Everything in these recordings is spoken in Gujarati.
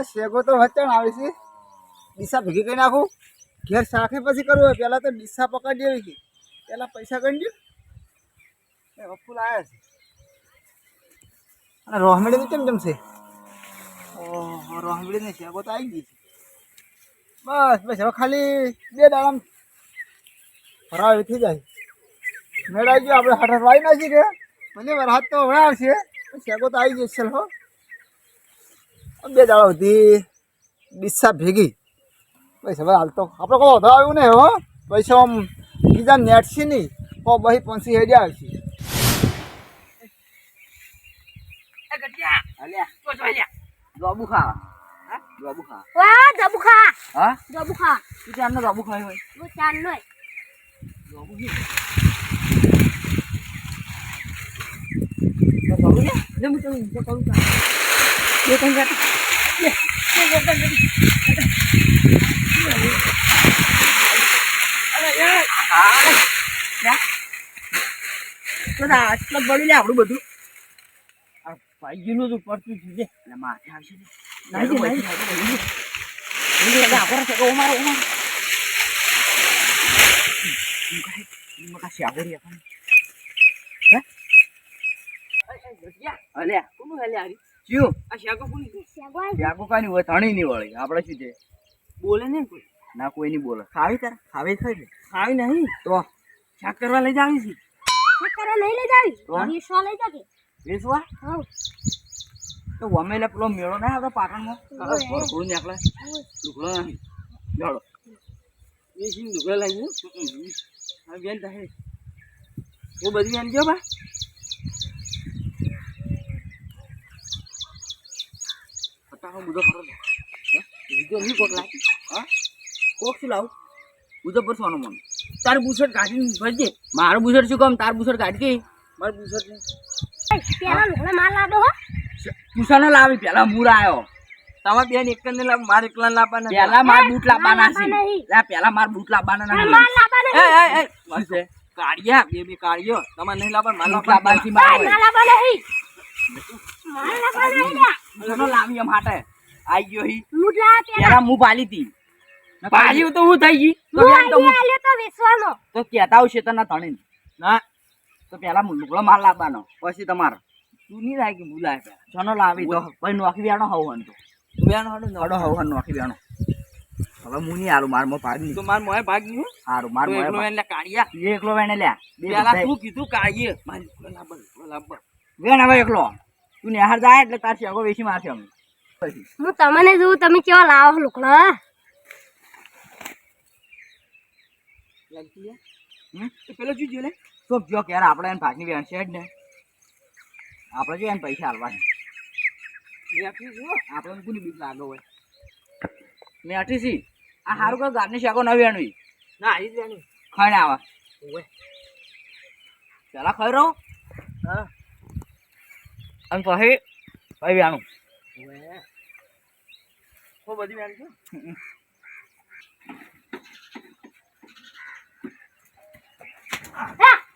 શેગો તો વચન આવે છે. ડીસા ભેગી કરી નાખું. ઘેર શાખે પછી કરવું હોય પેલા તો ડીસા પકડી દેવી છે. પેલા પૈસા ગણી દો. ફૂલ આવ્યા છે. અને રોહમેડી તો કેમ જમશે? ઓહો, રોહમેડી ને શેગો તો આવી ગઈ છે. બસ બસ હવે ખાલી 2 દાડા ફરાવ થઈ જાય. મેળાઈ ગયો આપણે હાથ વાઈ નાખી કે મને વરસાદ તો હવે આવશે. શેગો તો આવી જશે. હો 2 દાડા સુધી ડીસા ભેગી. બસ હવે હાલ તો આપણે કોઈ વધુ આવ્યું નહીં. હો પૈસા આમ બીજા નેટ છે નહીં. બહી પંછી હેડ્યા આવશે. જોબુ ખા હા જોબુ ખા વાહ જબુ ખા હા જબુ ખા તું ચારનો જોબુ ખાય હોય હું ચાર નોય જોબુ કી તો જોબુ ને જમ તો કહું તા એ કઈ જાત અરે યાર હા તો આટલું બળી લે આપણું બધું પાઈનું તો પડતું છે એટલે માથે આવશે નહીં આપણે છે કે ઉમારો મકા શાગરી આપણ હે અલે કોનું હલે આરી ક્યું આ શાગો કોની શાગો કાની હોય ધણી ની વળી આપણે શું છે બોલે ને કોઈ ના કોઈ નહીં બોલે ખાવી તાર ખાવી ખાઈ ખાવી નહીં તો શાક કરવા લઈ જાવી છે શાક કરવા નહીં લઈ જાવી વેસવા લઈ જાકે વેસવા હા તો વમેલે પેલો મેળો ના આવતો પાટણમાં ઘોડું નીકળે લુગડો નહીં જાડો એ સિંહ લુગડો લાગ્યું હા બેન થાય હું બધી બેન ગયો બા ફટાફટ બધો ખરો બીજો નહીં કોક લાગે હા કોક શું લાવું બધો પરસવાનો મને તાર બુસટ કાઢીને ભરજે મારું બુસટ શું કામ તાર બુસટ કાઢી મારું બુસટ નહીં પેલા લુગડા માલ લાદો હો તુસાનો લાવી પેલા મૂરા આવ્યો તમારે બેન એક ને લાવ માર એકલા લાવવાના પેલા માર બૂટ લાવવાના છે લા પેલા માર બૂટ લાવવાના નથી માલ લાબા નહીં એ બસ કાઢિયા બે કાઢ્યો તમારે નહીં લાવવાના માલ લાવવાના છે માલ લાબા નહીં માલ લાબા નહીં તુસાનો લાવી એમ હાટે આઈ ગયો હી લુગડા પેલા મુ પાલી તી પાલી તો હું થઈ ગઈ તો બેન તો આલ્યો તો વેસવાનો તો કેતા આવશે તને ધણી ના તો પેલા લુગડો માલ લાવવાનો પછી તમારે તું નહીં લાગી બોલાય પેલા ચનો લાવી તો પછી નોખી બેનો હવન તો બેનો હડો નડો હવન નોખી બેનો હવે હું નહીં હારું માર મો ભાગી તો માર મોય ભાગી હું હારું માર મોય એકલો એને કાઢિયા એકલો વેને લ્યા પેલા તું કીધું કાઢીએ મારી લાબર વેણ હવે એકલો તું નેહાર જાય એટલે તાર શેગો વેચી મારશે અમે હું તમને જોઉં તમે કેવા લાવો લુગડા પેલો જોજો લે તો જો કે આપણે એને ભાગની વેણ છે જ ને આપણે જો એને પૈસા હાલવા આપણે કોની બીક લાગે હોય મેં અઠીસી આ સારું કઈ ગારની શાકો ન વેણવી ના આવી જ વેણવી ખાઈને આવા પેલા ખાઈ રહો હા અને પછી પછી વેણું બધી વેણ છે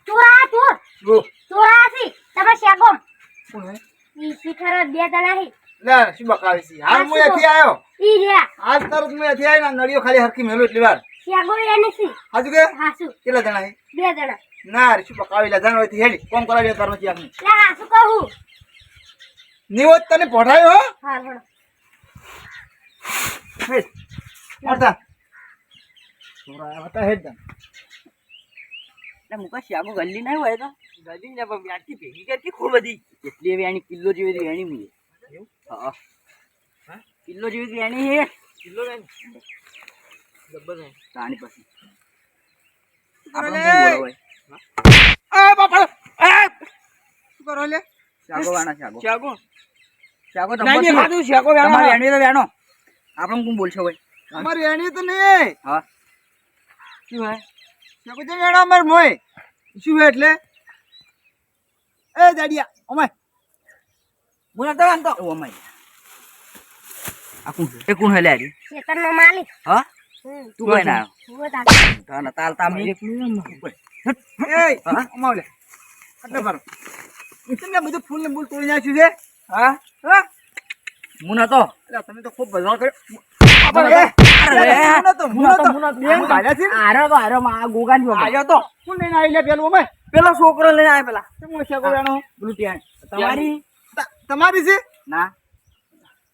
ચોરા ચોર ચોરા છે તમે શેગો કોણ હે? ઈ શિખર 2 જણા હી લે શું બકાવી છે? હાલ હું અહીંથી આવ્યો. ઈ રે આજ તરત હું અહીંથી આવ્યો ને નળીઓ ખાલી હરખી મેલો એટલી વાર. શેગો એની સી હાજુ કે હાસુ કેટલા જણા છે? 2 જણા ના રે શું બકાવી લે જણ હોયથી હેડી કોમ કરાવી તાર નથી આપની લે હાસુ કહું નિવત તને પઢાયો હો હાર હળ હે પડતા છોરા હતા હેડ દન એટલે મુકા શાકો ગલ્લી નહીં હોય તો ગલ્લી ને પણ વ્યાજથી ભેગી કરતી ખૂબ બધી એટલી વેણી કિલો જેવી વેણી મુએ હા હા કિલો જેવી વેણી હે કિલો વેણી જબ્બર હે તાણી પછી આપણે બોલો હોય આ બાપા શું કરો લે શાકો વાણા શાકો ચાગો શાકો નહીં તમારે ખાધું શાકો વેણો વેણી તો વેણો આપણે કોણ બોલશો હોય અમારી વેણી તો નહીં હા શું હે શાકો જે વેણો અમાર મોય શું હે એટલે એ દાડિયા ઓમાય મુના તો વાંતો ઓ માય આ કોણ એ કોણ હે લારી શેતરનો માલિક હા તું કોઈ ના હું તા તાના તાલ તામી એ ઓમાવલે એટલે કરો ઇતને બધું ફૂલ ને બૂલ તોડી નાખ્યું છે હા હા હું નતો. એટલે તમે તો ખૂબ બધાળ કર્યો. આરો માં આ ગોગાન જો આયો તો કોણ લઈને આવી લે પેલું અમે પેલો છોકરો લઈને આય પેલા કેમ ઓછા ગોળાનો પેલું ત્યાં તમારી તમારી છે ના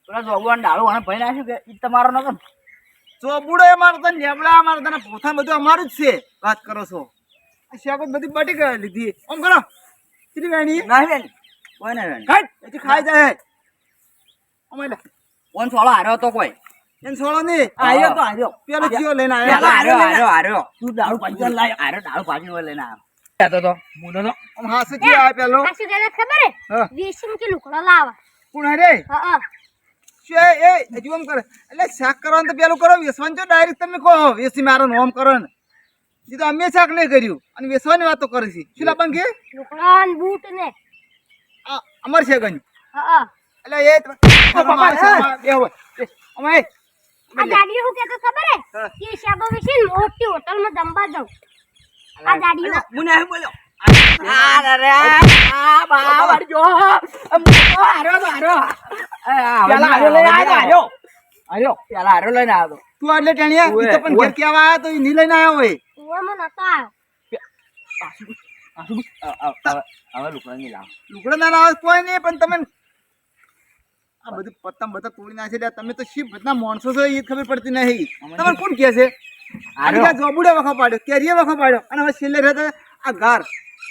પેલા જોગવાન ડાળો અને ભાઈ નાખ્યું કે ઈ તમારો નતો ને? ચોબુડો અમારો તો નેબડા અમારો તને પોથા બધું અમારું જ છે વાત કરો છો આ શાકો બધી બટી ગઈ લીધી આમ કરો કેટલી વેણી ના બેન કોઈ ના બેન કાઢ એથી ખાઈ જાય અમે લે કોણ સોળો હાર્યો તો કોઈ એને છોડો નહીં આર્યો તો આર્યો પેલો જીઓ લઈને પેલા આવ્યો હાર્યો તું દારૂ પાછી લાય હાર્યો દારૂ પાછી લઈને આવ્યો તો મુનો તો આમ હાસુ જીઓ આવે પેલો આ શું તને ખબર હે હા રેશમ કે લુકડો લાવા કોણ હરે હા શું એ હજુ આમ કરે એટલે શાક કરવાનું તો પેલું કરો વેસવાનું જો ડાયરેક્ટ તમે કહો વેસી મારો નોમ કરો ને એ તો અમે શાક નહીં કર્યું અને વેસવાની વાતો કરે છે શું લાપણ કે લુકડો ને બૂટ ને આ અમાર છે ગኝ હા એટલે એ બે હોય અમે આ દાડીઓ હું કહેતો ખબર હે હા. કે શાબા વિશે મોટી હોટલમાં જમવા જાઉં આ દાડીઓ મુને એમ બોલ્યો અરે આ બા વાળજો હાર્યો તો હાર્યો પેલા હાર્યો લઈને આવ્યો હાર્યો પેલા હાર્યો લઈને આવ્યો તું એટલે ટેણિયા ઈ તો પણ ઘેર કેવા આવ્યા તો ઈ ની લઈને આવ્યો હોય એમાં નતો આવ્યો હવે લુકડા ની લાવ લુગડા ના આવે કોઈ નહીં પણ તમે આ બધું પત્તા બધા તોડી નાખે એટલે તમે તો શી બધા માણસો છો એ ખબર પડતી નહીં તમને કોણ કહે છે આ જોબુડે વખો પાડ્યો કેરીએ વખો પાડ્યો અને હવે છેલ્લે રહેતા આ ગાર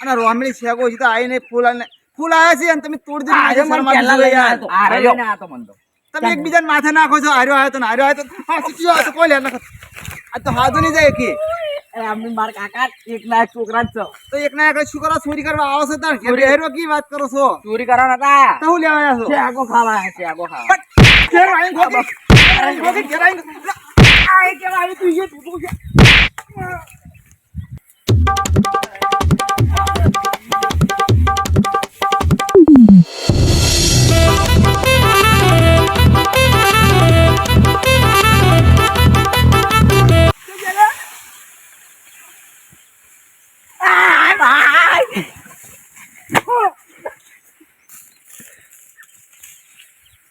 અને રોમણી શેગો છે તો આઈને ફૂલ આવ્યા છે અને તમે તોડી દીધું તમે એકબીજાને માથે નાખો છો હાર્યો આવ્યો તો ને હાર્યો આવ્યો તો હા ચૂક્યો આવ્યો તો કોઈ લે નાખો આ તો હાથું નહીં જાય કે મારા કાકા એક લાખ છોકરા જ છો તો એક ના એક શું કરો ચોરી કરવા આવો છો તાર ઘેર બેહરો કી વાત કરો છો ચોરી કરવાના હતા તો હું લેવા આવ્યા છો શેગો ખાવા શેગો ખાવા ઘેર આવીને ખોટી. ઘેર આવીને આ એ કેવા આવી તું એ ભીગું છે.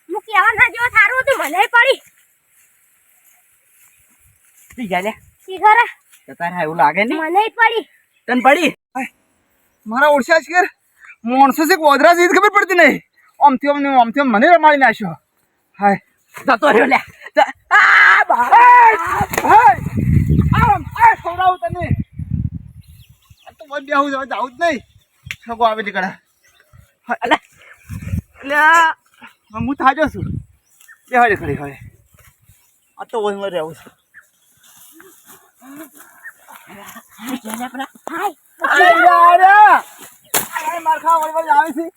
હું કેવા ના જેવો થારું હતું મને પડી પી ગયા લે શી કરે તો તારે એવું લાગે ને મને પડી તને પડી મારા ઓળશા છે માણસો છે ગોધરા છે ખબર પડતી નહીં આમથી આમ મને રમાડી નાખ્યો હાય જતો રહ્યો લે ખવડાવું તને આ તો વધ બેહું જાવ જ નહીં છગો આવે નીકળે અલે એટલે હું થાજો છું બેહાડે ખડી હવે આ તો વધ રહેવું છું માર ખાવા વળી આવે છે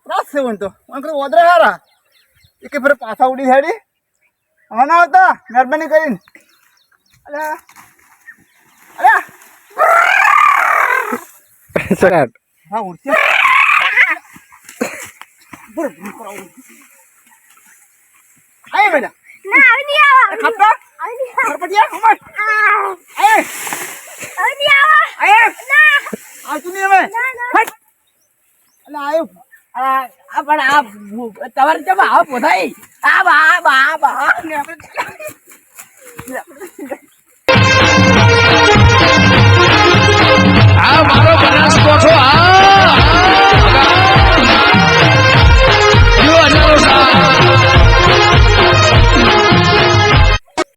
ત્રાસ છે મને તો ઓદરા હારા એક ફરે પાછા ઉડી હેડી હવે ના આવતા મહેરબાની કરીને અરે હા ઉડશે આય બેટા ના આવી નહીં આવા ખાપતા આવી નહીં આવા ખરપટિયા ઉમર આય આવી નહીં આવા આય ના આવતું નહીં હવે ના ના હટ એટલે આયો આ પણ આ તમારે કેમ આવા પોથાઈ આ બા બા બા ને આપણે આ